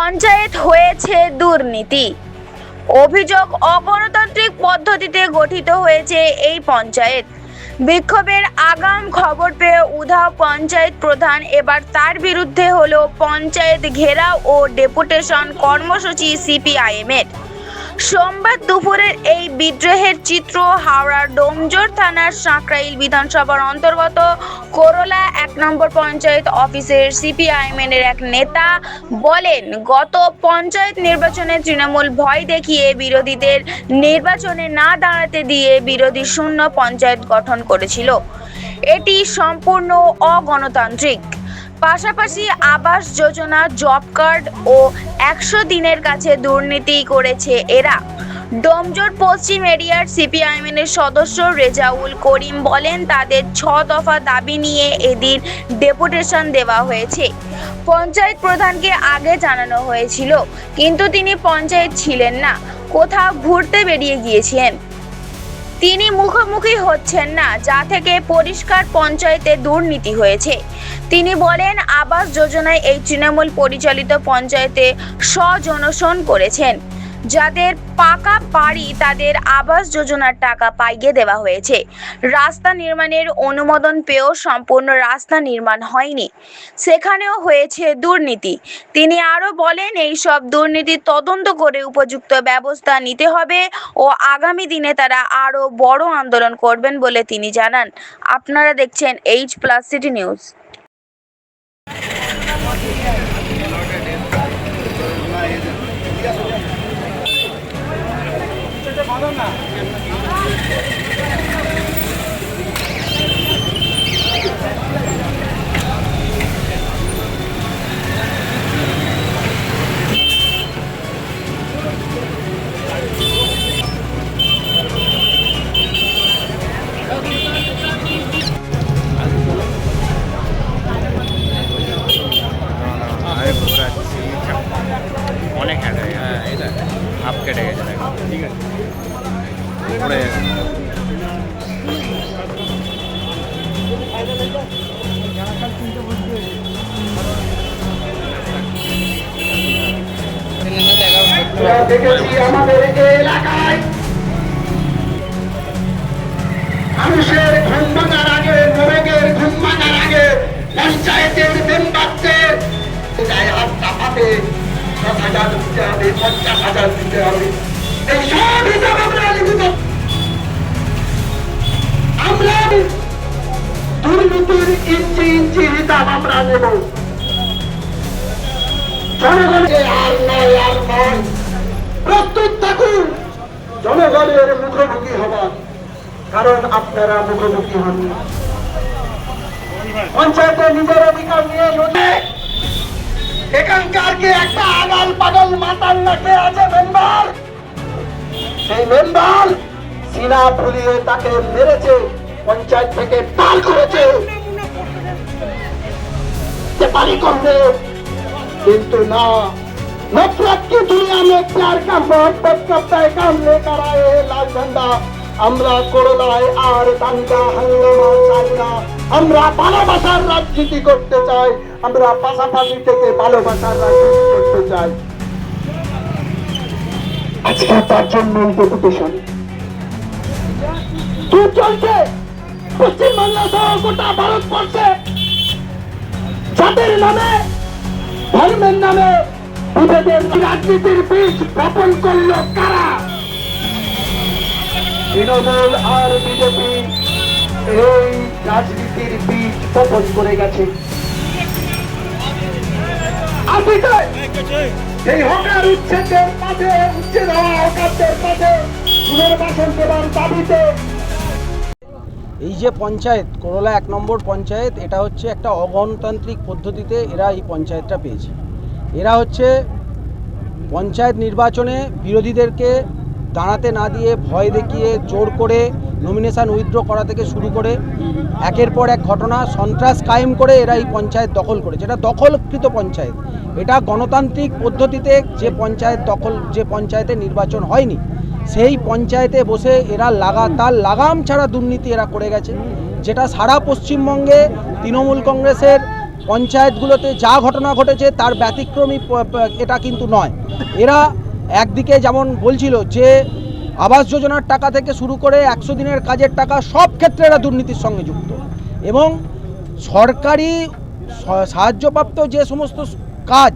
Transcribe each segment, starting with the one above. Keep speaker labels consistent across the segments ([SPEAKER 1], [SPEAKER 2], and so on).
[SPEAKER 1] পঞ্চায়েত হয়েছে দুর্নীতি। অভিযোগ, অগণতান্ত্রিক পদ্ধতিতে গঠিত হয়েছে এই পঞ্চায়েত। বিক্ষোভের আগাম খবর পেয়ে উধাও পঞ্চায়েত প্রধান। এবার তার বিরুদ্ধে হলো পঞ্চায়েত ঘেরাও ও ডেপুটেশন কর্মসূচি সিপিআইএমের। সোমবার দুপুরের এই বিদ্রোহের চিত্র হাওড়ার ডোমজুড় থানার সাঁকরাইল বিধানসভার অন্তর্গত করলা ১ নম্বর পঞ্চায়েত অফিসের সিপিআইএমের এক নেতা বলেন, গত পঞ্চায়েত নির্বাচনে তৃণমূল ভয় দেখিয়ে বিরোধীদের নির্বাচনে না দাঁড়াতে দিয়ে বিরোধী শূন্য পঞ্চায়েত গঠন করেছিল। এটি সম্পূর্ণ অগণতান্ত্রিক। পাশাপাশি আবাস যোজনা, জব কার্ড ও ১০০ দিনের কাছে দুর্নীতি করেছে এরা। ডোমজুড় পশ্চিম এরিয়ার সিপিআইএমের সদস্য রেজাউল করিম বলেন, তাদের ৬ দফা দাবি নিয়ে এদিন ডেপুটেশন দেওয়া হয়েছে। পঞ্চায়েত প্রধানকে আগে জানানো হয়েছিল, কিন্তু তিনি পঞ্চায়েত ছিলেন না, কোথাও ঘুরতে বেরিয়ে গিয়েছেন। তিনি মুখোমুখি হচ্ছেন না, যা থেকে পরিষ্কার পঞ্চায়েতে দুর্নীতি হয়েছে। তিনি বলেন, আবাস যোজনায় এই তৃণমূল পরিচালিত পঞ্চায়েতে স্বজনশন করেছেন। যাদের পাকা বাড়ি তাদের আবাস যোজনার টাকা পাইয়ে দেওয়া হয়েছে। রাস্তা নির্মাণের অনুমোদন পেয়েও সম্পূর্ণ রাস্তা নির্মাণ হয়নি, সেখানেও হয়েছে দুর্নীতি। তিনি আরও বলেন, এই সব দুর্নীতি তদন্ত করে উপযুক্ত ব্যবস্থা নিতে হবে ও আগামী দিনে তারা আরও বড় আন্দোলন করবেন বলে তিনি জানান। আপনারা দেখছেন H+ সিটি নিউজ।
[SPEAKER 2] অনেক এটা হাফ কেটে গেছে, ঠিক আছে পড়ে গেছে।
[SPEAKER 3] দেখেছি আমাদের এলাকায় মানুষের ঘুম ভাঙার আগে, মোরগের ঘুম ভাঙার আগে পঞ্চায়েতের মেম্বারদের গায়ে হাত চাপাতে ১০,০০০ দিতে হবে, ৫০,০০০ দিতে হবে। এই সব হিসাব আমরা লিখিত, আমরা দুর্নীতির ইঞ্চি ইঞ্চি হিসাব আমরা নেব। জনগণকে আর নয় প্রস্তুত থাকুন জনগণের মুখোমুখি হবার, কারণ আপনারা মুখোমুখি হন। পঞ্চায়েতে নিজের অধিকার নিয়ে লড়ে এখানকার কি একটা আগাল পাগল মাতাল নাকে আছে মেম্বার, সেই মেম্বার সিনা ফুলিয়ে তাকে মেরেছে, পঞ্চায়েত থেকে পার করেছে পারি করবে। किंतु ना, नफरत की दुनिया में प्यार का मोहब्बत का पैगाम लेकर आए लाल झंडा। আমরা করলায় আর দাঙ্গা হাঙ্গামা চাই না, আমরা ভালোবাসার রাজনীতি করতে চাই, আমরা পাশাপাশি থেকে ভালোবাসার রাজনীতি করতে চাই। আজকে তার জন্য ডেপুটেশন দূর চলছে পশ্চিমবাংলা সহ গোটা ভারতবর্ষে। যাদের নামে, ধর্মের নামে বিভেদের রাজনীতির বীজ বপন করলো কারা? তৃণমূল আর বিজেপি এই রাজনীতির বীজ বপন করে গেছে। এই হকার উচ্ছেদের মাঝে, উচ্ছেদ হওয়া হকারদের মাঝে পুনর্বাসন দেওয়ার দাবিতে
[SPEAKER 4] এই যে পঞ্চায়েত করলা ১ নম্বর পঞ্চায়েত, এটা হচ্ছে একটা অগণতান্ত্রিক পদ্ধতিতে এরা এই পঞ্চায়েতটা পেয়েছে। এরা হচ্ছে পঞ্চায়েত নির্বাচনে বিরোধীদেরকে দাঁড়াতে না দিয়ে ভয় দেখিয়ে জোর করে নমিনেশন উইথড্র করা থেকে শুরু করে একের পর এক ঘটনা সন্ত্রাস কায়েম করে এরা এই পঞ্চায়েত দখল করেছে। এটা দখলকৃত পঞ্চায়েত, এটা গণতান্ত্রিক পদ্ধতিতে যে পঞ্চায়েতে নির্বাচন হয়নি সেই পঞ্চায়েতে বসে এরা লাগাতার লাগাম ছাড়া দুর্নীতি এরা করে গেছে, যেটা সারা পশ্চিমবঙ্গে তৃণমূল কংগ্রেসের পঞ্চায়েতগুলোতে যা ঘটনা ঘটেছে তার ব্যতিক্রমী এটা কিন্তু নয়। এরা একদিকে যেমন বলছিল যে আবাস যোজনার টাকা থেকে শুরু করে 100 দিনের কাজের টাকা সব ক্ষেত্রে এরা দুর্নীতির সঙ্গে যুক্ত, এবং সরকারি সাহায্যপ্রাপ্ত যে সমস্ত কাজ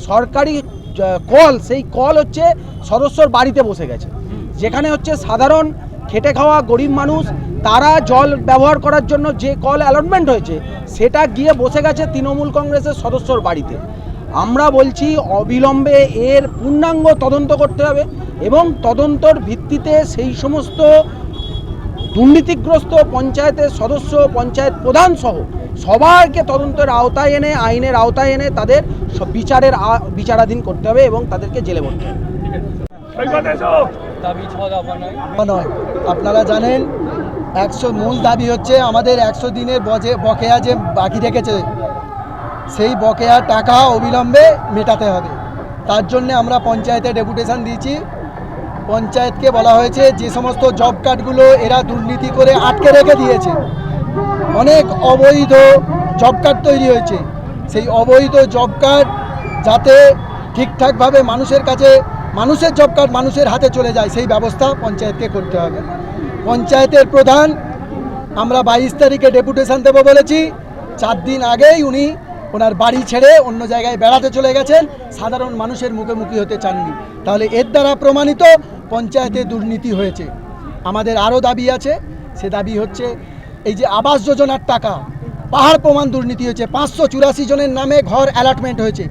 [SPEAKER 4] সরকারি কল, সেই কল হচ্ছে সদস্যর বাড়িতে বসে গেছে, যেখানে হচ্ছে সাধারণ খেটে খাওয়া গরিব মানুষ তারা জল ব্যবহার করার জন্য যে কল অ্যালটমেন্ট হয়েছে সেটা গিয়ে বসে গেছে তৃণমূল কংগ্রেসের সদস্যর বাড়িতে। আমরা বলছি অবিলম্বে এর পূর্ণাঙ্গ তদন্ত করতে হবে এবং তদন্তর ভিত্তিতে সেই সমস্ত দুর্নীতিগ্রস্ত পঞ্চায়েতের সদস্য, পঞ্চায়েত প্রধান সহ সবাইকে তদন্তের আওতায় এনে, আইনের আওতায় এনে তাদের বিচারাধীন করতে হবে এবং তাদেরকে জেলে ভরতে হবে।
[SPEAKER 5] নয়, আপনারা জানেন মূল দাবি হচ্ছে আমাদের 100 দিনের বকেয়া যে বাকি রেখেছে সেই বকেয়া টাকা অবিলম্বে মেটাতে হবে। তার জন্যে আমরা পঞ্চায়েতে ডেপুটেশন দিয়েছি। পঞ্চায়েতকে বলা হয়েছে যে সমস্ত জব কার্ডগুলো এরা দুর্নীতি করে আটকে রেখে দিয়েছে, অনেক অবৈধ জব কার্ড তৈরি হয়েছে, সেই অবৈধ জব কার্ড যাতে ঠিকঠাকভাবে মানুষের কাছে, মানুষের জব কার্ড মানুষের হাতে চলে যায় সেই ব্যবস্থা পঞ্চায়েতকে করতে হবে। পঞ্চায়েতের প্রধান আমরা 22 তারিখে ডেপুটেশন দেবো বলেছি, 4 দিন আগেই উনি ওনার বাড়ি ছেড়ে অন্য জায়গায় বেড়াতে চলে গেছেন, সাধারণ মানুষের মুখোমুখি হতে চাননি। তাহলে এর দ্বারা প্রমাণিত পঞ্চায়েতে দুর্নীতি হয়েছে। আমাদের আরও দাবি আছে, সে দাবি হচ্ছে এই যে আবাস যোজনার টাকা পাহাড় প্রমাণ দুর্নীতি হয়েছে। 584 জনের নামে ঘর অ্যালটমেন্ট হয়েছে,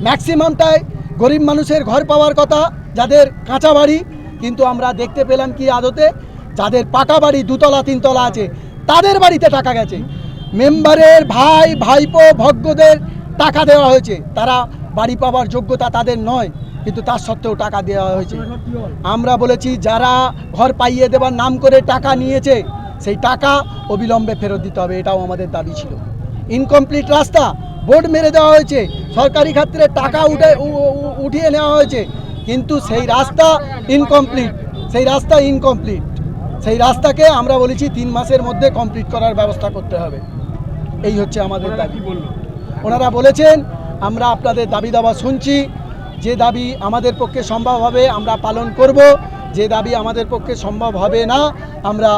[SPEAKER 5] ম্যাক্সিমামটাই গরিব মানুষের ঘর পাওয়ার কথা যাদের কাঁচা বাড়ি, কিন্তু আমরা দেখতে পেলাম কি আদতে যাদের পাকা বাড়ি 2 তলা 3 তলা আছে তাদের বাড়িতে টাকা গেছে। মেম্বারের ভাই ভাইপো ভগ্যদের টাকা দেওয়া হয়েছে, তারা বাড়ি পাওয়ার যোগ্যতা তাদের নয়, কিন্তু তার সত্ত্বেও টাকা দেওয়া হয়েছে। আমরা বলেছি যারা ঘর পাইয়ে দেওয়ার নাম করে টাকা নিয়েছে সেই টাকা অবিলম্বে ফেরত দিতে হবে, এটাও আমাদের দাবি ছিল। ইনকমপ্লিট রাস্তা বোর্ড মেরে দেওয়া হয়েছে, সরকারি ক্ষেত্রে টাকা উঠিয়ে নেওয়া হয়েছে, কিন্তু সেই রাস্তা ইনকমপ্লিট, সেই রাস্তাকে আমরা বলেছি 3 মাসের মধ্যে কমপ্লিট করার ব্যবস্থা করতে হবে। এই হচ্ছে আমাদের দাবি। ওনারা বলেছেন আমরা আপনাদের দাবি দাবা শুনছি, যে দাবি আমাদের পক্ষে সম্ভব হবে আমরা পালন করব, যে দাবি আমাদের পক্ষে সম্ভব হবে না আমরা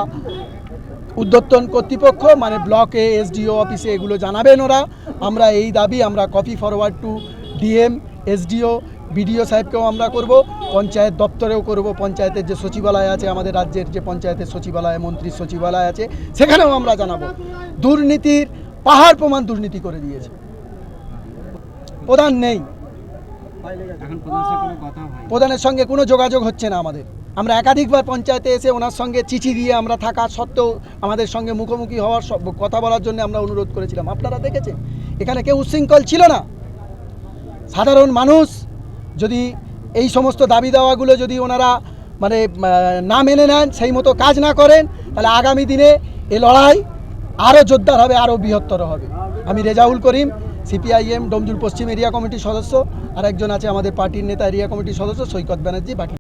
[SPEAKER 5] উদ্যোতন কর্তৃপক্ষ মানে ব্লকে এসডিও অফিসে এগুলো জানাবেন ওরা। আমরা এই দাবি আমরা copy forward to DM, SDO, BDO সাহেবকেও আমরা করব, পঞ্চায়েত দপ্তরেও করব, পঞ্চায়েতের যে সচিবালয় আছে আমাদের রাজ্যের যে পঞ্চায়েতের সচিবালয়, মন্ত্রীর সচিবালয় আছে সেখানেও আমরা জানাবো। দুর্নীতির পাহাড় প্রমাণ দুর্নীতি করে দিয়েছে। প্রধান নেই, প্রধানের সঙ্গে কোনো যোগাযোগ হচ্ছে না আমাদের। আমরা একাধিকবার পঞ্চায়েতে এসে ওনার সঙ্গে চিঠি দিয়ে আমরা থাকা সত্ত্বেও আমাদের সঙ্গে মুখোমুখি হওয়ার কথা বলার জন্য আমরা অনুরোধ করেছিলাম। আপনারা দেখেছেন এখানে কেউ উচ্ছৃঙ্খল ছিল না। সাধারণ মানুষ যদি এই সমস্ত দাবি দাওয়াগুলো যদি ওনারা মানে না মেনে নেন, সেই মতো কাজ না করেন, তাহলে আগামী দিনে এই লড়াই আরও জোরদার হবে, আরও বৃহত্তর হবে। আমি রেজাউল করিম, সিপিআইএম ডোমজুর পশ্চিম এরিয়া কমিটির সদস্য, আর একজন আছে আমাদের পার্টির নেতা এরিয়া কমিটির সদস্য সৈকত ব্যানার্জি। বাকি